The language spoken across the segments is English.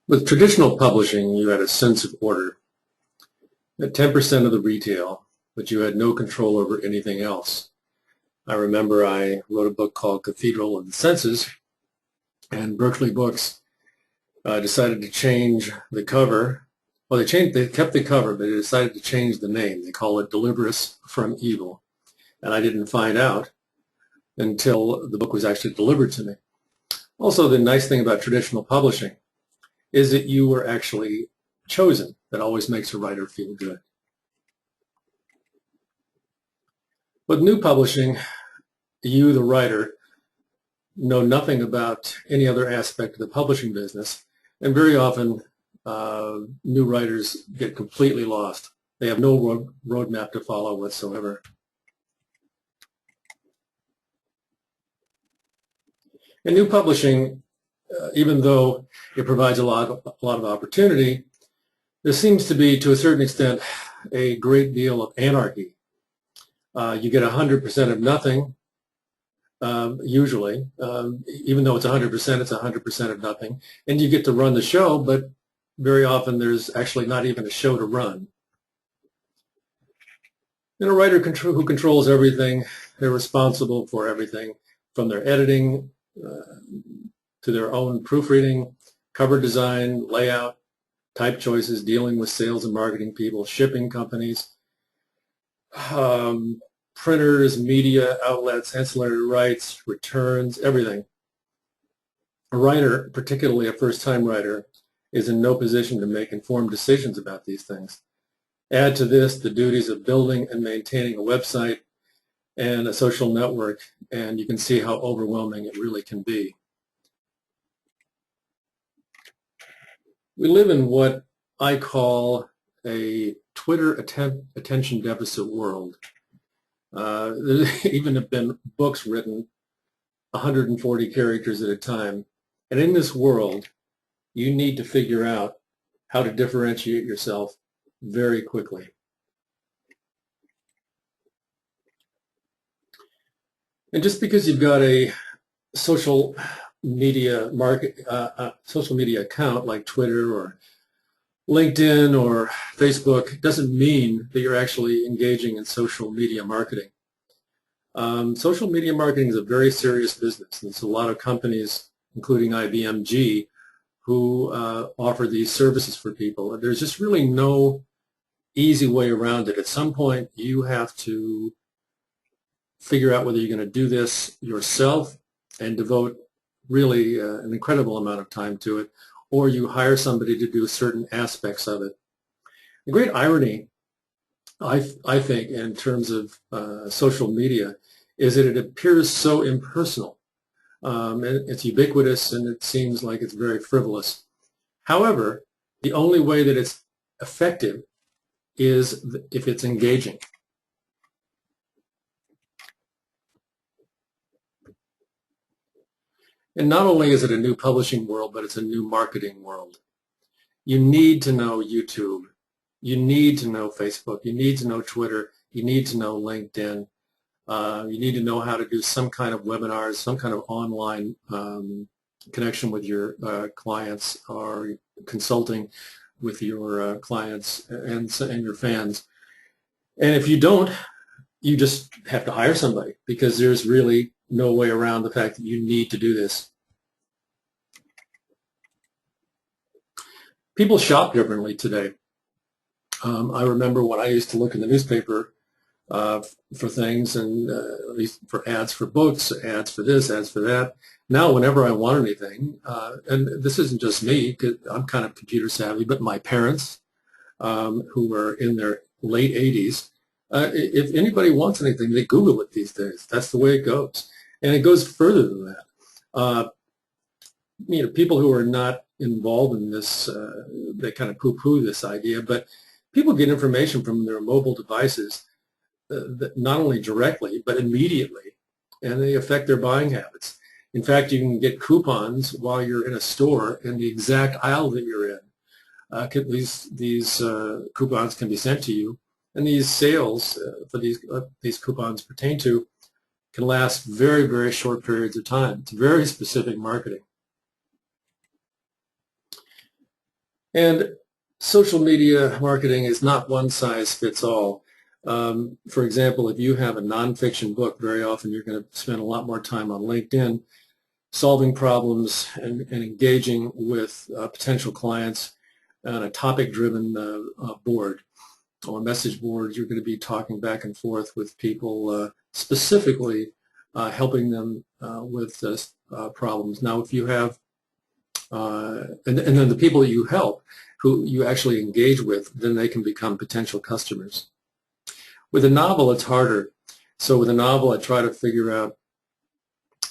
With traditional publishing, you had a sense of order. At 10% of the retail, but you had no control over anything else. I remember I wrote a book called Cathedral of the Senses, and Berkeley Books decided to change the cover. Well, they kept the cover, but they decided to change the name. They call it Deliverance from Evil. And I didn't find out until the book was actually delivered to me. Also, the nice thing about traditional publishing is that you were actually chosen. That always makes a writer feel good. With new publishing, you, the writer, know nothing about any other aspect of the publishing business, and very often new writers get completely lost. They have no roadmap to follow whatsoever. In new publishing, even though it provides a lot of opportunity, there seems to be, to a certain extent, a great deal of anarchy. You get 100% of nothing, usually. Even though it's 100%, it's 100% of nothing. And you get to run the show, but very often there's actually not even a show to run. And a writer who controls everything, they're responsible for everything, from their editing to their own proofreading, cover design, layout, type choices, dealing with sales and marketing people, shipping companies, printers, media outlets, ancillary rights, returns, everything. A writer, particularly a first-time writer, is in no position to make informed decisions about these things. Add to this the duties of building and maintaining a website and a social network, and you can see how overwhelming it really can be. We live in what I call a Twitter attention deficit world. There even have been books written 140 characters at a time. And in this world, you need to figure out how to differentiate yourself very quickly. And just because you've got a social media account like Twitter or LinkedIn or Facebook doesn't mean that you're actually engaging in social media marketing. Social media marketing is a very serious business. There's a lot of companies, including IBM, who offer these services for people. There's just really no easy way around it. At some point, you have to figure out whether you're going to do this yourself and devote really an incredible amount of time to it, or you hire somebody to do certain aspects of it. The great irony, I think, in terms of social media is that it appears so impersonal. It's ubiquitous and it seems like it's very frivolous. However, the only way that it's effective is if it's engaging. And not only is it a new publishing world, but it's a new marketing world. You need to know YouTube. You need to know Facebook. You need to know Twitter. You need to know LinkedIn. You need to know how to do some kind of webinars, some kind of online connection with your clients or consulting with your clients and your fans. And if you don't, you just have to hire somebody because there's really no way around the fact that you need to do this. People shop differently today. I remember when I used to look in the newspaper for things, and at least for ads for books, ads for this, ads for that. Now, whenever I want anything, and this isn't just me, 'cause I'm kind of computer savvy, but my parents, who were in their late 80s, if anybody wants anything, they Google it these days. That's the way it goes. And it goes further than that. People who are not involved in this, they kind of poo-poo this idea, but people get information from their mobile devices not only directly, but immediately, and they affect their buying habits. In fact, you can get coupons while you're in a store in the exact aisle that you're in. These coupons can be sent to you, and these sales for these coupons pertain to can last very, very short periods of time. It's very specific marketing. And social media marketing is not one size fits all. For example, if you have a nonfiction book, very often you're going to spend a lot more time on LinkedIn solving problems and engaging with potential clients on a topic-driven board or message board. You're going to be talking back and forth with people specifically helping them with problems. Now, if you have, and then the people that you help, who you actually engage with, then they can become potential customers. With a novel, it's harder. So with a novel, I try to figure out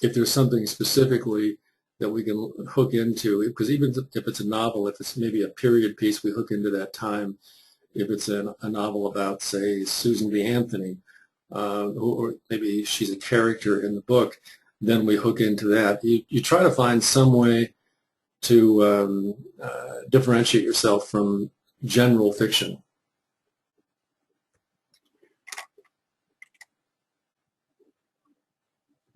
if there's something specifically that we can hook into, because even if it's a novel, if it's maybe a period piece, we hook into that time. If it's a novel about, say, Susan B. Anthony, or maybe she's a character in the book, then we hook into that. You try to find some way to differentiate yourself from general fiction.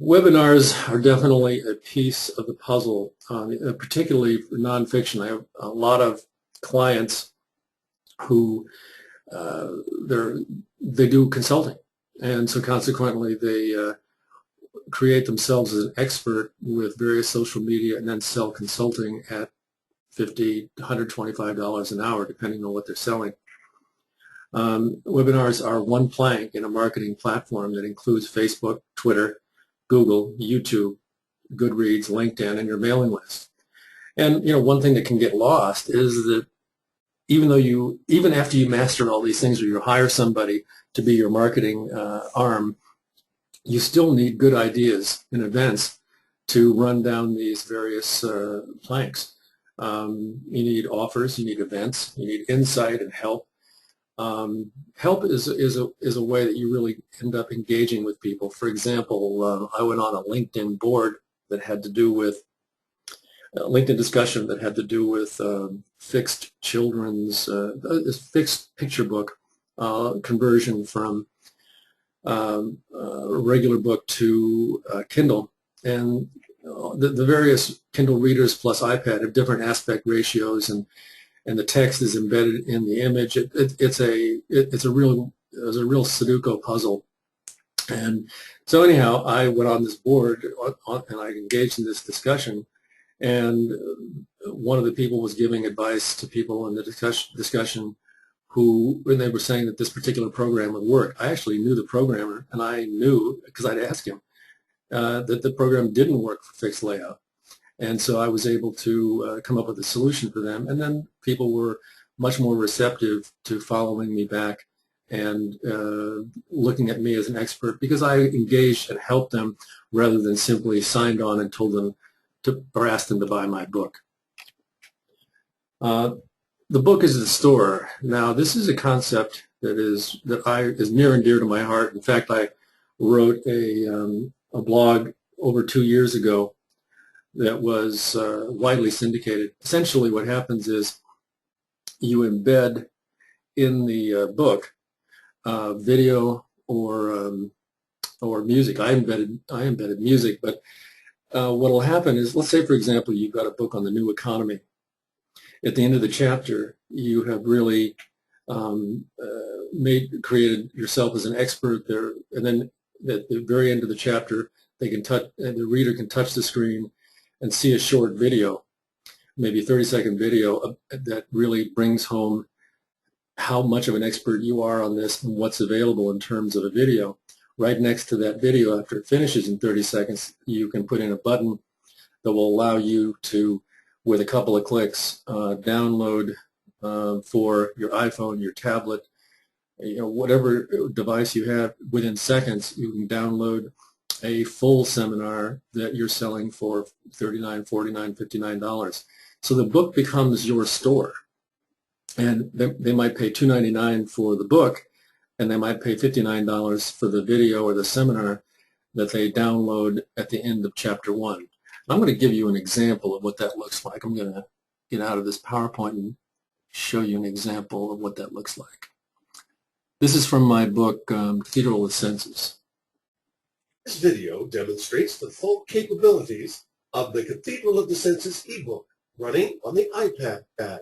Webinars are definitely a piece of the puzzle, particularly for nonfiction. I have a lot of clients who they do consulting, and so consequently they create themselves as an expert with various social media and then sell consulting at $50 to $125 an hour, depending on what they're selling. Webinars are one plank in a marketing platform that includes Facebook, Twitter, Google, YouTube, Goodreads, LinkedIn, and your mailing list. And one thing that can get lost is that even after you master all these things, or you hire somebody to be your marketing arm, you still need good ideas and events to run down these various planks. You need offers, you need events, you need insight and help. Help is a way that you really end up engaging with people. For example, I went on a LinkedIn board that had to do with LinkedIn discussion that had to do with fixed children's fixed picture book conversion from a regular book to Kindle, and the various Kindle readers plus iPad have different aspect ratios, and the text is embedded in the image. It's a real Sudoku puzzle. And so anyhow, I went on this board and I engaged in this discussion, and one of the people was giving advice to people in the discussion when they were saying that this particular program would work. I actually knew the programmer, and I knew, because I'd asked him, that the program didn't work for fixed layout. And so I was able to come up with a solution for them. And then people were much more receptive to following me back and looking at me as an expert, because I engaged and helped them rather than simply signed on and told them or asked them to buy my book. The book is the store. Now, this is a concept that is near and dear to my heart. In fact, I wrote a blog over 2 years ago that was widely syndicated. Essentially, what happens is you embed in the book video or music. I embedded music, but what will happen is, let's say, for example, you've got a book on the new economy. At the end of the chapter, you have really created yourself as an expert there, and then at the very end of the chapter, the reader can touch the screen and see a short video, maybe a 30-second video that really brings home how much of an expert you are on this and what's available in terms of a video. Right next to that video, after it finishes in 30 seconds, you can put in a button that will allow you to, with a couple of clicks, download for your iPhone, your tablet, whatever device you have. Within seconds, you can download a full seminar that you're selling for $39, $49, $59. So the book becomes your store, and they might pay $2.99 for the book, and they might pay $59 for the video or the seminar that they download at the end of chapter 1. I'm going to give you an example of what that looks like. I'm going to get out of this PowerPoint and show you an example of what that looks like. This is from my book, Cathedral of the Senses. This video demonstrates the full capabilities of the Cathedral of the Senses ebook running on the iPad pad.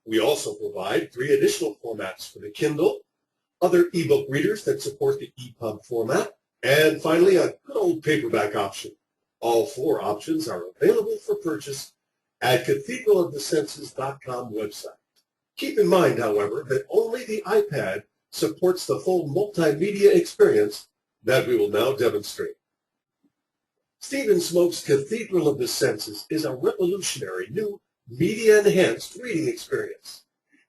We also provide 3 additional formats for the Kindle, other ebook readers that support the EPUB format, and finally a good old paperback option. All 4 options are available for purchase at cathedralofthesenses.com website. Keep in mind, however, that only the iPad supports the full multimedia experience that we will now demonstrate. Stephen Smoke's Cathedral of the Senses is a revolutionary new media-enhanced reading experience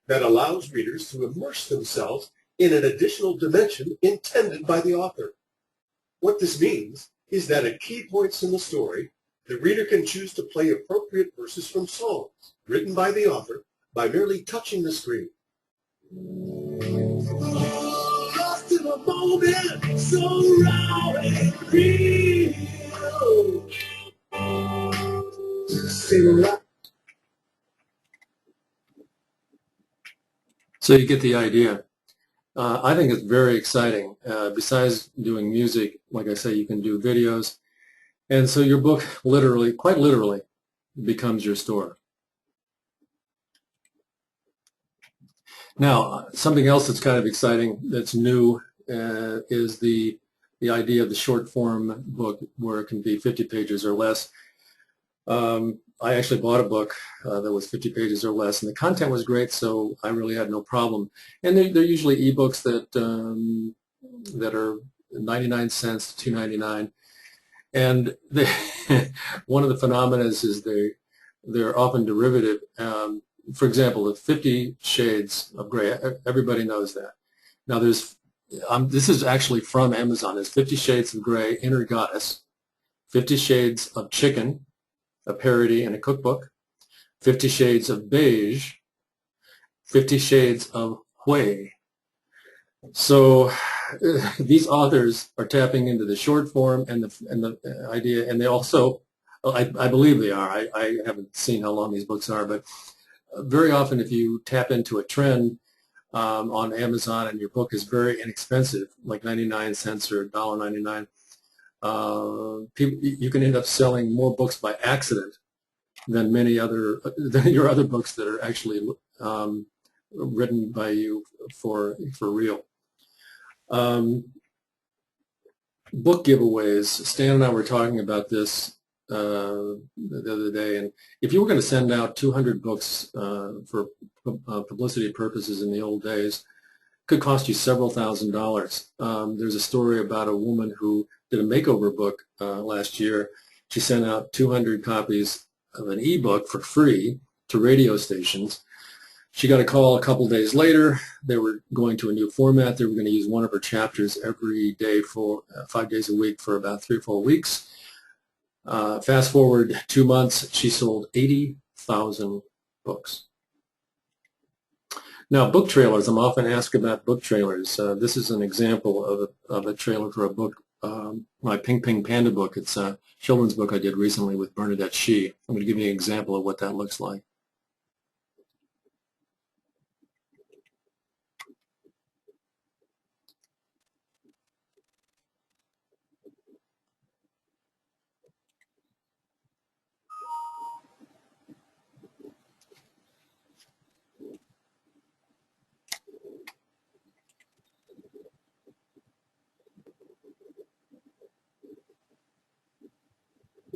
that allows readers to immerse themselves in an additional dimension intended by the author. What this means is that at key points in the story, the reader can choose to play appropriate verses from songs written by the author by merely touching the screen. Lost in a moment so raw and real. So you get the idea. I think it's very exciting. Besides doing music, like I say, you can do videos. And so your book literally, quite literally, becomes your store. Now, something else that's kind of exciting, that's new, is the idea of the short form book where it can be 50 pages or less. I actually bought a book that was 50 pages or less, and the content was great, so I really had no problem. And they're usually ebooks that are 99 cents to $2.99. And one of the phenomena is they're often derivative. For example, the 50 Shades of Grey, everybody knows that. Now this is actually from Amazon. There's 50 Shades of Grey, Inner Goddess, 50 Shades of Chicken, a parody and a cookbook, 50 Shades of Beige, 50 Shades of Hui. So these authors are tapping into the short form and the idea, and they also, I believe they are. I haven't seen how long these books are, but very often if you tap into a trend on Amazon and your book is very inexpensive, like 99 cents or $1.99, you can end up selling more books by accident than your other books that are actually written by you for real. Book giveaways. Stan and I were talking about this the other day, and if you were going to send out 200 books for publicity purposes in the old days, it could cost you several $1,000s. There's a story about a woman who did a makeover book last year. She sent out 200 copies of an ebook for free to radio stations. She got a call a couple days later. They were going to a new format. They were going to use one of her chapters every day for 5 days a week for about 3 or 4 weeks. Fast forward 2 months, she sold 80,000 books. Now, book trailers. I'm often asked about book trailers. This is an example of a trailer for a book, my Ping Ping Panda book. It's a children's book I did recently with Bernadette Shee. I'm going to give you an example of what that looks like.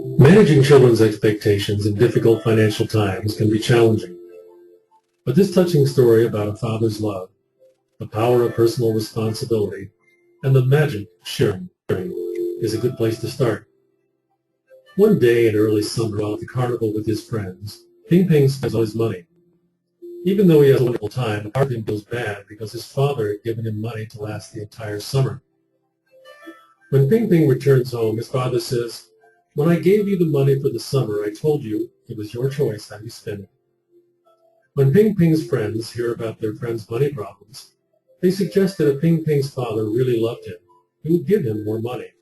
Managing children's expectations in difficult financial times can be challenging, but this touching story about a father's love, the power of personal responsibility, and the magic of sharing is a good place to start. One day in early summer while at the carnival with his friends, Ping Ping spends all his money. Even though he has a wonderful time, part of him feels bad because his father had given him money to last the entire summer. When Ping Ping returns home, his father says, "When I gave you the money for the summer, I told you it was your choice how you spend it." When Ping Ping's friends hear about their friend's money problems, they suggest that if Ping Ping's father really loved him, he would give him more money.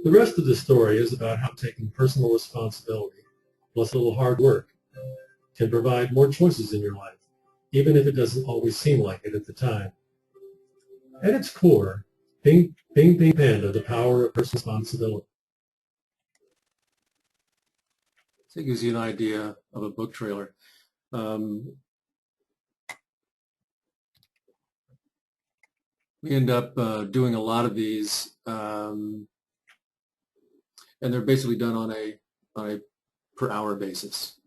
The rest of the story is about how taking personal responsibility, plus a little hard work, can provide more choices in your life, even if it doesn't always seem like it at the time. At its core, Ping Ping Panda, the power of personal responsibility. So it gives you an idea of a book trailer. We end up doing a lot of these, and they're basically done on a per hour basis.